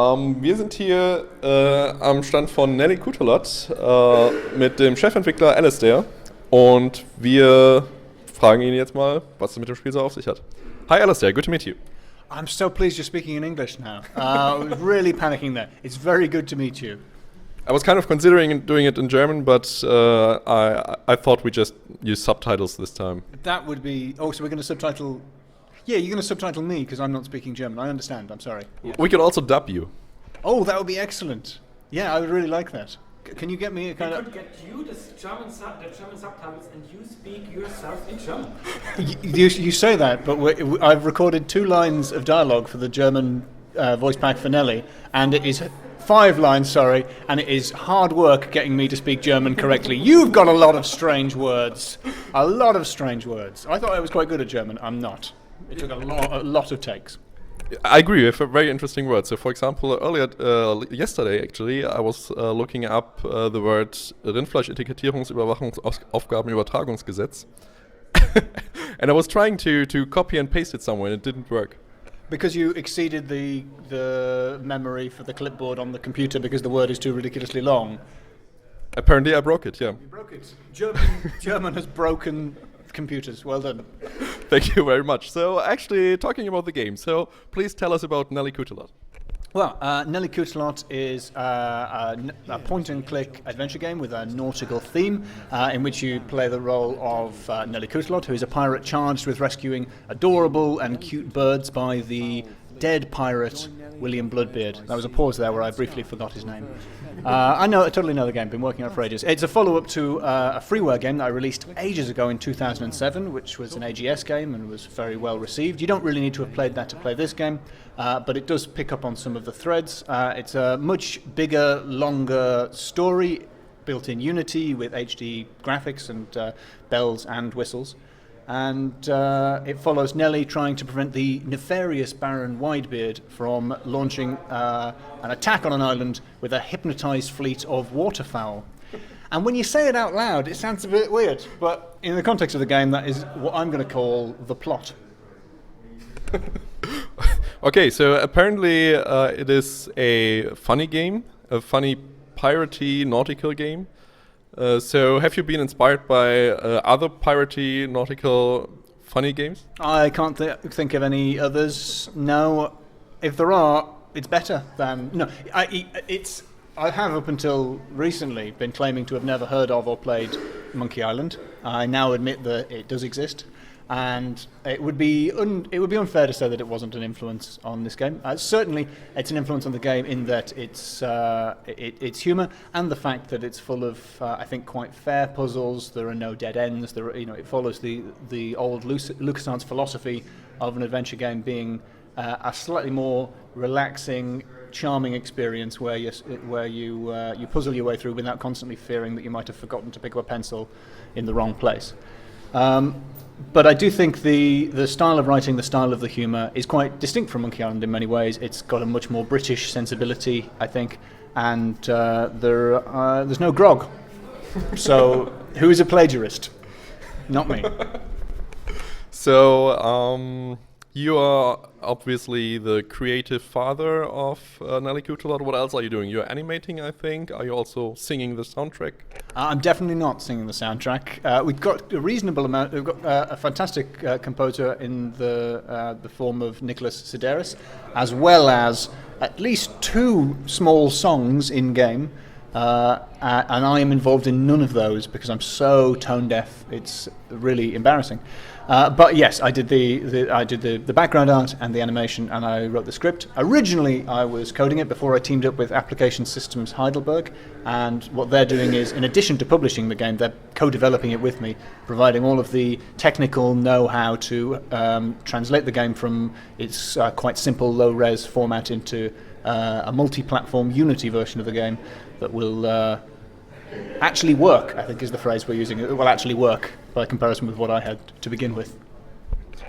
Wir sind hier am Stand von Nelly Cootalot mit dem Chefentwickler Alasdair und wir fragen ihn jetzt mal, was es mit dem Spiel so auf sich hat. Hi Alasdair, good to meet you. I'm so pleased you're speaking in English now. I was really panicking there. It's very good to meet you. I was kind of considering doing it in German, but I thought we just use subtitles this time. That would be... Oh, so we're going to subtitle... Yeah, you're going to subtitle me because I'm not speaking German. I understand. I'm sorry. Yeah. We could also dub you. Oh, that would be excellent. Yeah, I would really like that. Can you get me a kind of... We could get you the German subtitles and you speak yourself in German. You say that, but I've recorded 2 lines of dialogue for the German voice pack for Nelly, and it is 5 lines, and it is hard work getting me to speak German correctly. You've got a lot of strange words. A lot of strange words. I thought I was quite good at German. I'm not. It took a lot of takes. I agree, with a very interesting word. So, for example, yesterday, actually, I was looking up the word Rindfleischetikettierungsüberwachungsaufgabenübertragungsgesetz. And I was trying to copy and paste it somewhere, and it didn't work. Because you exceeded the memory for the clipboard on the computer because the word is too ridiculously long. Apparently I broke it, yeah. You broke it. German has broken computers. Well done. Thank you very much. So, actually, talking about the game, so please tell us about Nelly Cootalot. Well, Nelly Cootalot is a point-and-click adventure game with a nautical theme in which you play the role of Nelly Cootalot, who is a pirate charged with rescuing adorable and cute birds by the dead pirate William Bloodbeard. There was a pause there where I briefly forgot his name. I totally know the game, been working on it for ages. It's a follow-up to a freeware game that I released ages ago in 2007, which was an AGS game and was very well received. You don't really need to have played that to play this game, but it does pick up on some of the threads. It's a much bigger, longer story built in Unity with HD graphics and bells and whistles. And it follows Nelly trying to prevent the nefarious Baron Widebeard from launching an attack on an island with a hypnotized fleet of waterfowl. And when you say it out loud, it sounds a bit weird, but in the context of the game, that is what I'm going to call the plot. Okay, so apparently it is a funny game, a funny piratey nautical game. So have you been inspired by other piratey nautical funny games? I can't think of any others. No, if there are, it's better than... No, I have up until recently been claiming to have never heard of or played Monkey Island. I now admit that it does exist. And it would be unfair to say that it wasn't an influence on this game. Certainly, it's an influence on the game in that it's humour and the fact that it's full of, I think, quite fair puzzles. There are no dead ends. It follows the old LucasArts philosophy of an adventure game being a slightly more relaxing, charming experience where you puzzle your way through without constantly fearing that you might have forgotten to pick up a pencil in the wrong place. But I do think the style of writing, the style of the humour is quite distinct from Monkey Island in many ways. It's got a much more British sensibility, I think, and there's no grog. So who is a plagiarist? Not me. So you are obviously the creative father of Nelly Cootalot. What else are you doing? You're animating, I think. Are you also singing the soundtrack? I'm definitely not singing the soundtrack. We've got a reasonable amount. We've got a fantastic composer in the form of Nicholas Sideris, as well as at least 2 small songs in game. And I am involved in none of those because I'm so tone deaf. It's really embarrassing. But yes, I did the background art and the animation, and I wrote the script. Originally, I was coding it before I teamed up with Application Systems Heidelberg, and what they're doing is, in addition to publishing the game, they're co-developing it with me, providing all of the technical know-how to translate the game from its quite simple low-res format into a multi-platform Unity version of the game that will actually work, I think is the phrase we're using. It will actually work by comparison with what I had to begin with.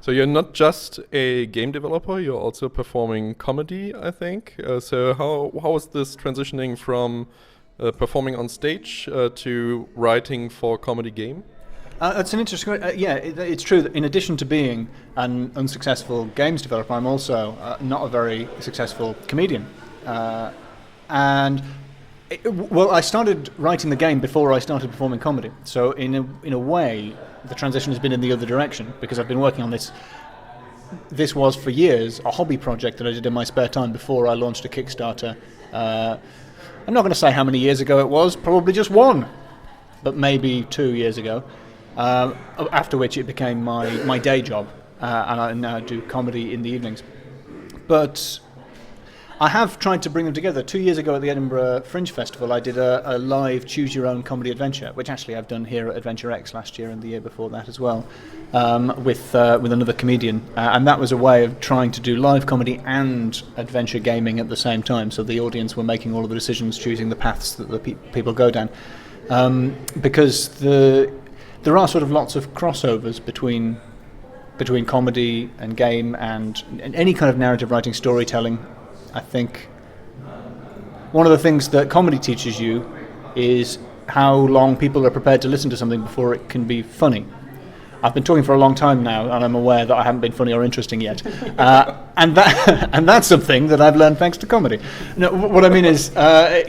So you're not just a game developer, you're also performing comedy, I think. So how is this transitioning from performing on stage to writing for a comedy game? That's an interesting. It's true that in addition to being an unsuccessful games developer, I'm also not a very successful comedian. I started writing the game before I started performing comedy. So in a way, the transition has been in the other direction, because I've been working on this. This was for years a hobby project that I did in my spare time before I launched a Kickstarter. I'm not going to say how many years ago it was, probably just one, but maybe 2 years ago, after which it became my day job, and I now do comedy in the evenings. But I have tried to bring them together. 2 years ago at the Edinburgh Fringe Festival, I did a live choose-your-own comedy adventure, which actually I've done here at AdventureX last year and the year before that as well, with another comedian. And that was a way of trying to do live comedy and adventure gaming at the same time. So the audience were making all of the decisions, choosing the paths that the people go down. Because there are sort of lots of crossovers between comedy and game and any kind of narrative writing, storytelling. I think one of the things that comedy teaches you is how long people are prepared to listen to something before it can be funny. I've been talking for a long time now, and I'm aware that I haven't been funny or interesting yet, and that's something that I've learned thanks to comedy. No, what I mean is,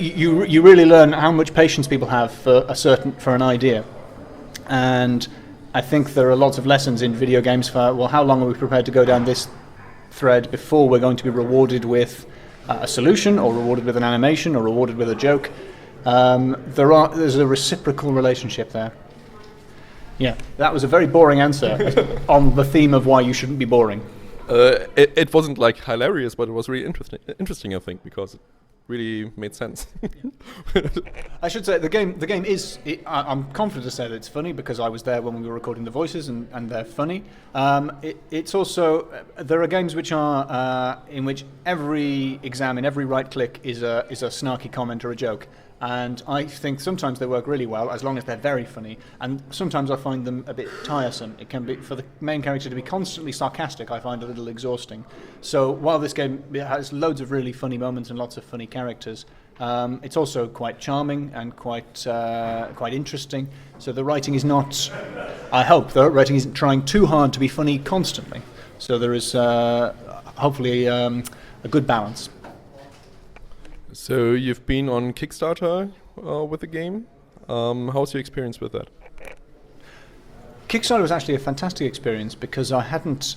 you really learn how much patience people have for an idea, and I think there are lots of lessons in video games for, well, how long are we prepared to go down this thread before we're going to be rewarded with a solution, or rewarded with an animation, or rewarded with a joke. There's a reciprocal relationship there. Yeah, that was a very boring answer on the theme of why you shouldn't be boring. It wasn't like hilarious, but it was really interesting, I think, because it really made sense. I should say the game is. I'm confident to say that it's funny because I was there when we were recording the voices, and they're funny. It's also there are games which are in which every exam in every right click is a snarky comment or a joke. And I think sometimes they work really well as long as they're very funny, and sometimes I find them a bit tiresome. It can be, for the main character to be constantly sarcastic, I find a little exhausting. So while this game has loads of really funny moments and lots of funny characters, it's also quite charming and quite interesting. So the writing is not, I hope the writing isn't trying too hard to be funny constantly. So there is hopefully a good balance. So you've been on Kickstarter with the game. How's your experience with that? Kickstarter was actually a fantastic experience because I hadn't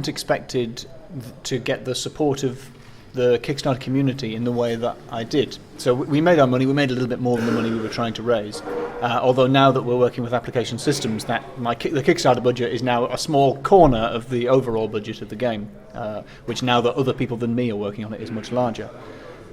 expected to get the support of the Kickstarter community in the way that I did. So we made our money. We made a little bit more than the money we were trying to raise. Although now that we're working with application systems, the Kickstarter budget is now a small corner of the overall budget of the game, which now that other people than me are working on it is much larger.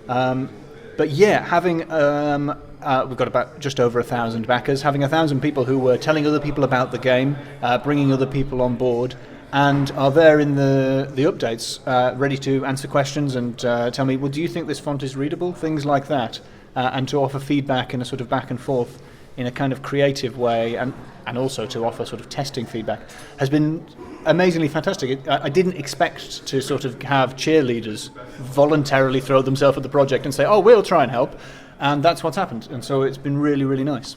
But yeah, having we've got about just over 1,000 backers, having 1,000 people who were telling other people about the game, bringing other people on board, and are there in the updates, ready to answer questions and tell me, well, do you think this font is readable? Things like that, and to offer feedback in a sort of back and forth in a kind of creative way, and also to offer sort of testing feedback, has been amazingly fantastic. I didn't expect to sort of have cheerleaders voluntarily throw themselves at the project and say, oh, we'll try and help, and that's what's happened, and so it's been really, really nice.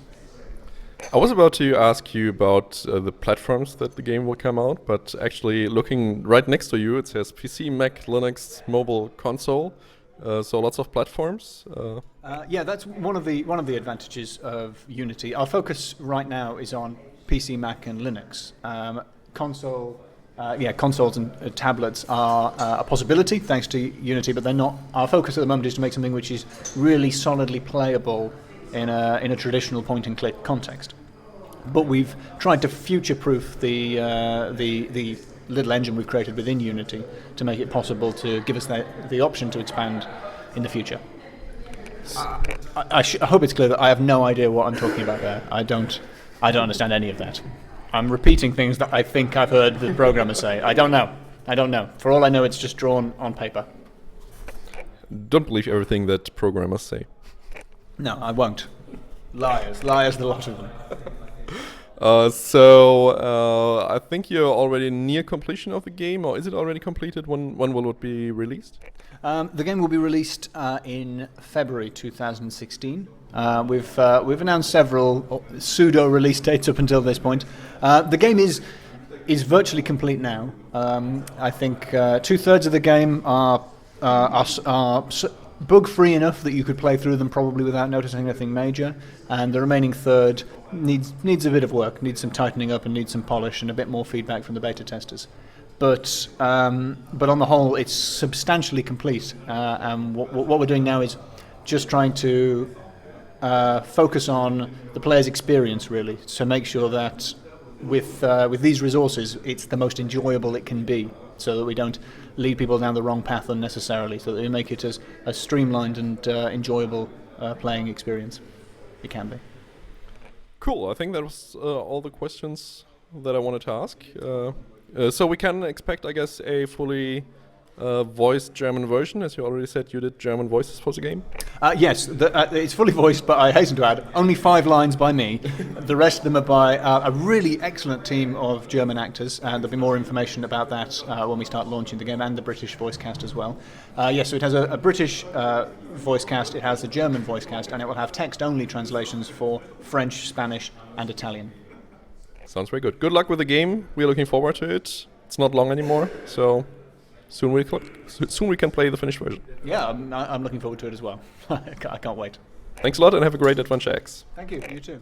I was about to ask you about the platforms that the game will come out, but actually looking right next to you, it says PC, Mac, Linux, mobile, console. So lots of platforms. Yeah, that's one of the advantages of Unity. Our focus right now is on PC, Mac, and Linux. Consoles and tablets are a possibility thanks to Unity, but they're not. Our focus at the moment is to make something which is really solidly playable in a traditional point-and-click context. But we've tried to future-proof the little engine we've created within Unity to make it possible to give us the option to expand in the future. I hope it's clear that I have no idea what I'm talking about there. I don't understand any of that. I'm repeating things that I think I've heard the programmers say. I don't know. For all I know, it's just drawn on paper. Don't believe everything that programmers say. No, I won't. Liars, the lot of them. I think you're already near completion of the game, or is it already completed? When will it be released? The game will be released in February 2016. We've announced several pseudo-release dates up until this point. The game is virtually complete now. I think 2/3 of the game are are bug-free enough that you could play through them probably without noticing anything major, and the remaining third needs a bit of work, needs some tightening up and needs some polish and a bit more feedback from the beta testers. But on the whole, it's substantially complete, and what we're doing now is just trying to focus on the player's experience, really, so make sure that with these resources, it's the most enjoyable it can be, so that we don't lead people down the wrong path unnecessarily, so that we make it as a streamlined and enjoyable playing experience it can be. Cool. I think that was all the questions that I wanted to ask. So we can expect, I guess, a fully voiced German version, as you already said you did German voices for the game? Yes, it's fully voiced, but I hasten to add, only 5 lines by me. The rest of them are by a really excellent team of German actors, and there'll be more information about that when we start launching the game, and the British voice cast as well. Yes, so it has a British voice cast, it has a German voice cast, and it will have text-only translations for French, Spanish, and Italian. Sounds very good. Good luck with the game. We're looking forward to it. It's not long anymore, so soon we can play the finished version. Yeah, I'm looking forward to it as well. I can't wait. Thanks a lot and have a great AdventureX. Thank you. You too.